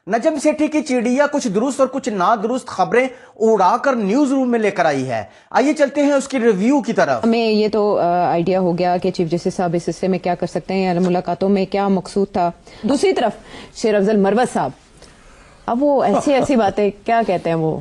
نجم سیٹھی کی چڑیا کچھ درست اور کچھ نادرست خبریں اڑا کر نیوز روم میں لے کر آئی ہے. آئیے چلتے ہیں اس کی ریویو کی طرف. ہمیں یہ تو آئیڈیا ہو گیا کہ چیف جسٹس صاحب اس حصے میں کیا کر سکتے ہیں یا ملاقاتوں میں کیا مقصود تھا. دوسری طرف شیر افضل مروت صاحب اب وہ ایسی باتیں کیا کہتے ہیں، وہ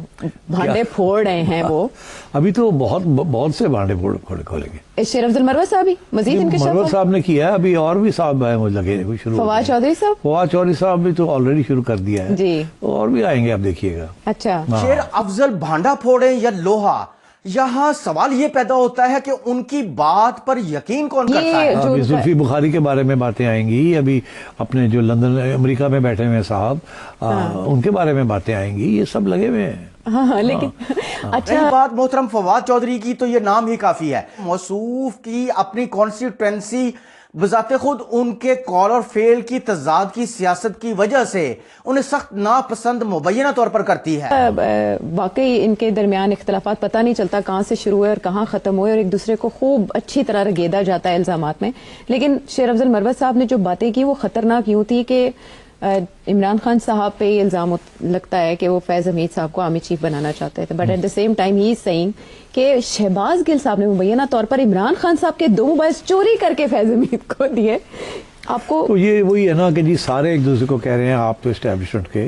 بھانڈے پھوڑ رہے ہیں. وہ ابھی تو بہت سے بھانڈے کھولیں گے. شیر افضل مروت صاحب ہی مزید مروت صاحب نے کیا، ابھی اور بھی صاحب ہیں وہ لگے شروع. فواد چودھری صاحب بھی تو آلریڈی شروع کر دیا ہے جی، اور بھی آئیں گے آپ دیکھیے گا. اچھا شیر افضل بھانڈا پھوڑیں یا لوہا، یہاں سوال یہ پیدا ہوتا ہے کہ ان کی بات پر یقین کون کرتا ہے. ابھی زلفی بخاری کے بارے میں باتیں آئیں گی، ابھی اپنے جو لندن امریکہ میں بیٹھے ہوئے صاحب ان کے بارے میں باتیں آئیں گی. یہ سب لگے ہوئے ہیں. ہاں لیکن اچھا بات محترم فواد چودھری کی تو یہ نام ہی کافی ہے. موصوف کی اپنی کانسٹیٹوئنسی بذات خود ان کے کال اور فیل کی تضاد کی سیاست کی وجہ سے انہیں سخت ناپسند مبینہ طور پر کرتی ہے. واقعی ان کے درمیان اختلافات پتہ نہیں چلتا کہاں سے شروع ہوئے اور کہاں ختم ہوئے، اور ایک دوسرے کو خوب اچھی طرح رگیدا جاتا ہے الزامات میں. لیکن شیر افضل مروت صاحب نے جو باتیں کی وہ خطرناک یوں تھی کہ عمران خان صاحب پہ یہ الزام لگتا ہے کہ وہ فیض حمید صاحب کو آرمی چیف بنانا چاہتے تھے، but at the same time ہی از سیئنگ کہ شہباز گل صاحب نے مبینہ طور پر عمران خان صاحب کے 2 موبائل چوری کر کے فیض حمید کو دیے. آپ کو تو یہ وہی ہے نا کہ جی سارے ایک دوسرے کو کہہ رہے ہیں آپ تو اسٹیبلشمنٹ کے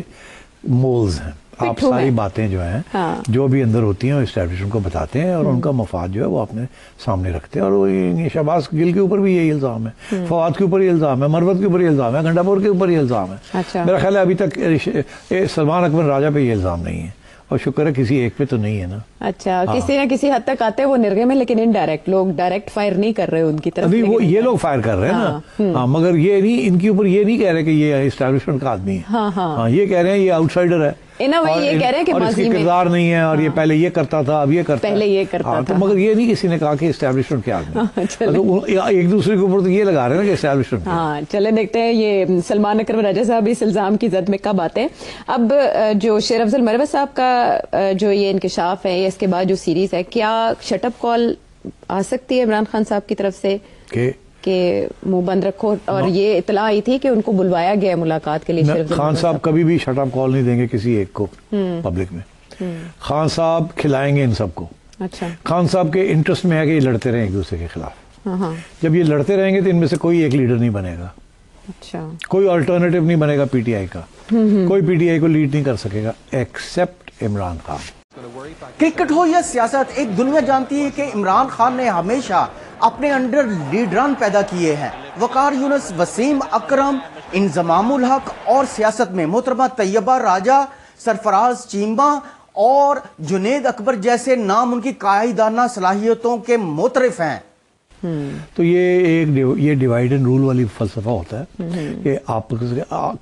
مولز ہیں، آپ ساری باتیں جو ہیں جو بھی اندر ہوتی ہیں اسٹیبلشمنٹ کو بتاتے ہیں اور ان کا مفاد جو ہے وہ اپنے سامنے رکھتے ہیں. اور شہباز گل کے اوپر بھی یہی الزام ہے، فواد کے اوپر یہ الزام ہے، مروت کے اوپر یہ الزام ہے، گھنٹا پور کے اوپر یہ الزام ہے. میرا خیال ہے ابھی تک سلمان اکبر راجہ پہ یہ الزام نہیں ہے، اور شکر ہے کسی ایک پہ تو نہیں ہے نا. اچھا کسی نہ کسی حد تک آتے ہیں وہ نرغے میں، لیکن انڈائریکٹ لوگ ڈائریکٹ فائر نہیں کر رہے ان کی طرف. ابھی وہ یہ لوگ فائر کر رہے ہیں نا، ہاں مگر یہ نہیں، ان کے اوپر یہ نہیں کہہ رہے کہ یہ اسٹیبلشمنٹ کا آدمی ہے. ہاں یہ کہہ رہے ہیں یہ آؤٹ سائڈر ہے، یہ کہہ رہے ہیں کہ اس کی کردار نہیں ہے، اور یہ پہلے یہ کرتا تھا اب یہ کرتا ہے، پہلے یہ کرتا تھا. مگر یہ نہیں کسی نے کہا کہ اسٹیبلشمنٹ کے آدمی. ایک دوسرے کے اوپر تو یہ لگا رہے ہیں نا کہ اسٹیبلشمنٹ. ہاں چلے دیکھتے ہیں یہ سلمان اکرم راجہ صاحب اس الزام کی زد میں کب آتے ہیں. اب جو شیر افضل مروت صاحب کا جو یہ انکشاف ہے یا اس کے بعد جو سیریز ہے، کیا شٹ اپ کال آ سکتی ہے عمران خان صاحب کی طرف سے کہ منہ بند رکھو؟ اور یہ اطلاع آئی تھی کہ ان کو بلوایا گیا ملاقات کے لیے. خان صاحب کبھی بھی شٹ اپ کال نہیں دیں گے کسی ایک کو پبلک میں. خان صاحب کھلائیں گے ان سب کو. اچھا خان صاحب کے انٹرسٹ میں ہے کہ یہ لڑتے رہیں ایک دوسرے کے خلاف. جب یہ لڑتے رہیں گے تو ان میں سے کوئی ایک لیڈر نہیں بنے گا. اچھا کوئی آلٹرنیٹو نہیں بنے گا پی ٹی آئی کا. کوئی پی ٹی آئی کو لیڈ نہیں کر سکے گا ایکسپٹ عمران خان. کرکٹ ہو یا سیاست، ایک دنیا جانتی ہے کہ عمران خان نے ہمیشہ اپنے انڈر لیڈران پیدا کیے ہیں. وقار یونس، وسیم اکرم، انضمام الحق، اور سیاست میں محترمہ طیبہ راجہ، سرفراز چیمہ اور جنید اکبر جیسے نام ان کی قائدانہ صلاحیتوں کے معترف ہیں. تو یہ ڈیوائڈ اینڈ رول والی فلسفہ ہوتا ہے کہ آپ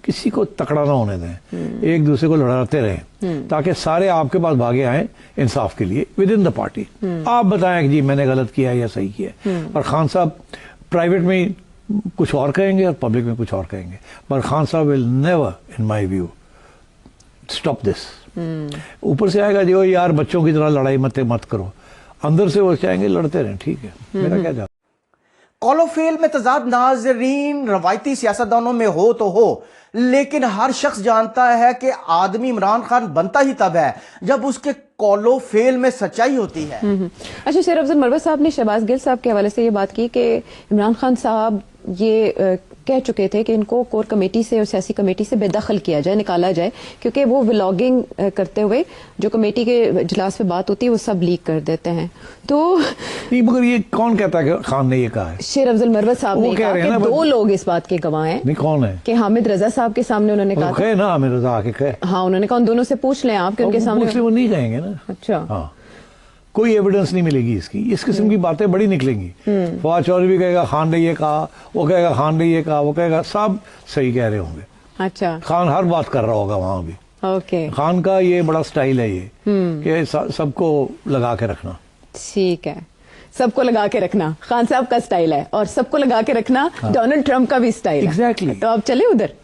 کسی کو تکڑا نہ ہونے دیں، ایک دوسرے کو لڑاتے رہیں تاکہ سارے آپ کے پاس بھاگے آئیں انصاف کے لیے ود ان دا پارٹی. آپ بتائیں کہ جی میں نے غلط کیا یا صحیح کیا. اور خان صاحب پرائیویٹ میں کچھ اور کہیں گے اور پبلک میں کچھ اور کہیں گے، پر خان صاحب will never in my view stop this. اوپر سے آئے گا جو یار بچوں کی طرح لڑائی مت کرو، اندر سے وہ چاہیں گے لڑتے رہیں. ٹھیک ہے، میرا کیا جاتا. کال و فیل میں تضاد ناظرین روایتی سیاستدانوں میں ہو تو ہو، لیکن ہر شخص جانتا ہے کہ آدمی عمران خان بنتا ہی تب ہے جب اس کے کال و فیل میں سچائی ہوتی ہے. اچھا شیر افضل مروت صاحب نے شہباز گل صاحب کے حوالے سے یہ بات کی کہ عمران خان صاحب یہ کہہ چکے تھے کہ ان کو کور کمیٹی سے اور سیاسی کمیٹی سے بے دخل کیا جائے، نکالا جائے، کیونکہ وہ ولاگنگ کرتے ہوئے جو کمیٹی کے اجلاس پہ بات ہوتی ہے وہ سب لیک کر دیتے ہیں. تو مگر یہ کون کہتا ہے کہ خان نے یہ کہا ہے؟ شیر افضل مروت صاحب نے کہا کہ 2 لوگ اس بات کے گواہ ہیں. نہیں کون ہے؟ کہ حامد رضا صاحب کے سامنے انہوں نے کہا نا، حامد رضا آ کے ہاں انہوں نے کہا ان دونوں سے پوچھ لیں آپ کہ ان کے سامنے وہ نہیں کہیں گے نا. اچھا ہاں کوئی ایویڈنس نہیں ملے گی اس کی. اس قسم کی باتیں بڑی نکلیں گی. فواد چودھری بھی کہے گا خان نے یہ کہا، وہ کہے گا خان نے یہ کہا، وہ کہے گا سب صحیح کہہ رہے ہوں گے. اچھا خان ہر بات کر رہا ہوگا وہاں بھی. اوکے خان کا یہ بڑا سٹائل ہے یہ کہ سب کو لگا کے رکھنا. ٹھیک ہے، سب کو لگا کے رکھنا خان صاحب کا سٹائل ہے، اور سب کو لگا کے رکھنا ڈونلڈ ٹرمپ کا بھی سٹائل ہے. ایگزیکٹلی. تو آپ چلے ادھر.